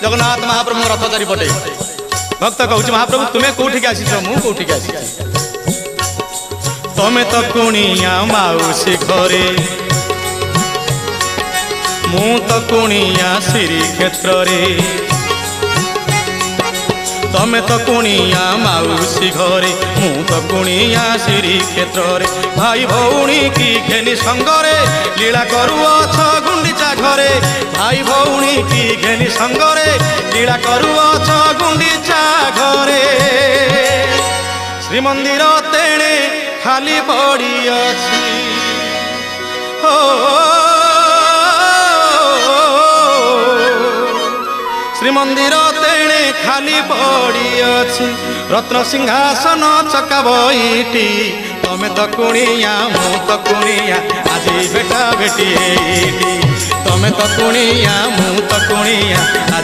जगन्नाथ महाप्रभु रथ चारिपटे भक्त कहूँ महाप्रभु तुम्हें कौटिक आसी मु कौटिक आसी तमें तो कुणिया माउसी घरे मु तो कुणिया श्रीक्षेत्र रे तमें तो कुणिया माउसी घरे मु तो कुणिया श्रीक्षेत्र रे भाई भौणी की घेनी संगरे लीला करुअछ गुंडीचा घरे भाई भौणी की घेनी संगरे लीला करुअछ गुंडीचा घरे श्रीमंदिर तेणे खाली पड़ी अछि श्रीमंदिर तेणे खाली पड़ी अछि रत्न सिंहासन चका बईटी तमें तो कुणिया मु तो कुणिया आज बेटा बेटी तमें तो कुणिया मु तो कुणिया आज